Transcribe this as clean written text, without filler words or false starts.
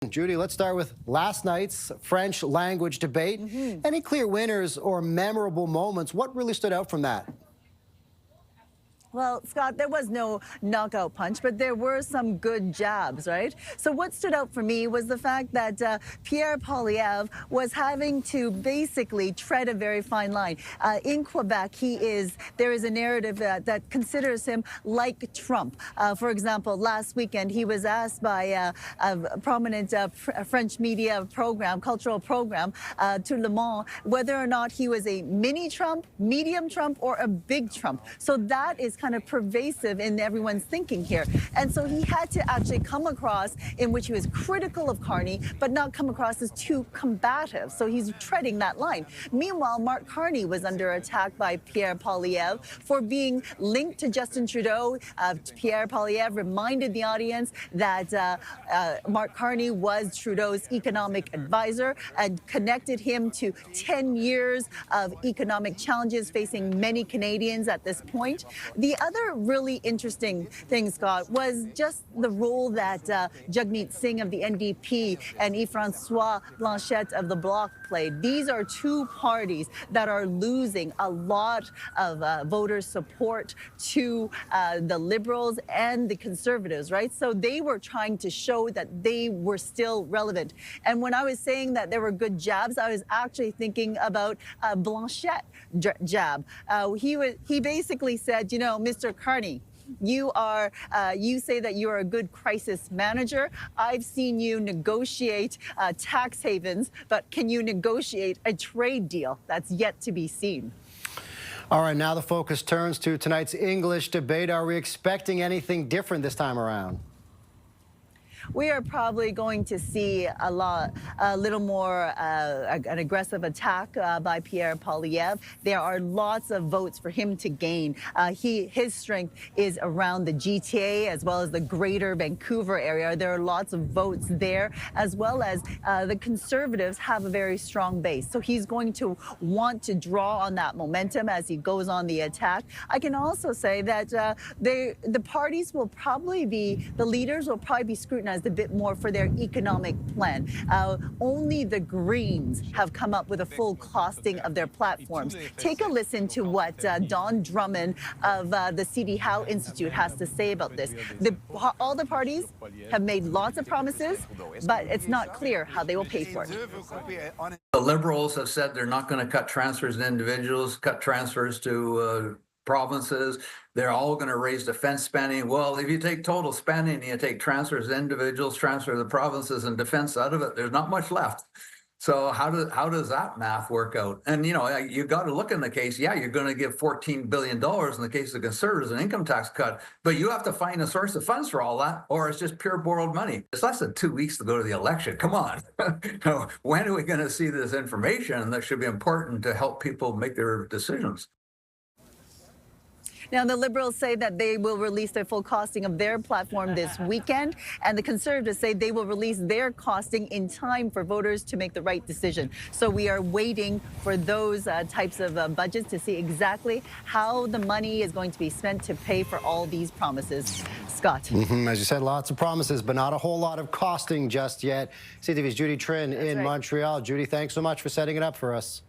Judy, let's start with last night's French language debate. Any clear winners or memorable moments? What really stood out from that? Well, Scott, there was no knockout punch, but there were some good jabs, right? So what stood out for me was the fact that Pierre Poilievre was having to basically tread a very fine line. In Quebec, there is a narrative that considers him like Trump. For example, last weekend, he was asked by a prominent French media program, cultural program, to Le Monde, whether or not he was a mini Trump, medium Trump, or a big Trump. So that is kind of pervasive in everyone's thinking here. And so he had to actually come across in which he was critical of Carney, but not come across as too combative. So he's treading that line. Meanwhile, Mark Carney was under attack by Pierre Poilievre for being linked to Justin Trudeau. Pierre Poilievre reminded the audience that Mark Carney was Trudeau's economic advisor and connected him to 10 years of economic challenges facing many Canadians at this point. The other really interesting thing, Scott, was just the role that Jagmeet Singh of the NDP and Yves-Francois Blanchet of the Bloc played. These are two parties that are losing a lot of voter support to the Liberals and the Conservatives, right? So they were trying to show that they were still relevant. And when I was saying that there were good jabs, I was actually thinking about Blanchet jab. He basically said, you know, Mr. Carney, you say that you are a good crisis manager. I've seen you negotiate tax havens, but can you negotiate a trade deal? That's yet to be seen. All right, now the focus turns to tonight's English debate. Are we expecting anything different this time around? We are probably going to see a little more an aggressive attack by Pierre Poilievre. There are lots of votes for him to gain. His strength is around the GTA as well as the greater Vancouver area. There are lots of votes there, as well as the Conservatives have a very strong base. So he's going to want to draw on that momentum as he goes on the attack. I can also say that the parties will probably be, the leaders will probably be scrutinized a bit more for their economic plan. Only the Greens have come up with a full costing of their platforms. Take a listen to what Don Drummond of the C.D. Howe Institute has to say about this. All the parties have made lots of promises, but it's not clear how they will pay for it. The Liberals have said they're not going to cut transfers to individuals, cut transfers to provinces. They're all going to raise defense spending. Well, if you take total spending and you take transfers to individuals, transfer to the provinces, and defense out of it, there's not much left. So how does that math work out? And, you know, you got to look in the case, yeah, you're going to give $14 billion in the case of the Conservatives, an income tax cut, but you have to find a source of funds for all that, or it's just pure borrowed money. It's less than 2 weeks to go to the election. Come on. When are we going to see this information that should be important to help people make their decisions? Now, the Liberals say that they will release their full costing of their platform this weekend, and the Conservatives say they will release their costing in time for voters to make the right decision. So we are waiting for those types of budgets to see exactly how the money is going to be spent to pay for all these promises. Scott. As you said, lots of promises, but not a whole lot of costing just yet. CTV's Judy Trinh in Montreal. Judy, thanks so much for setting it up for us.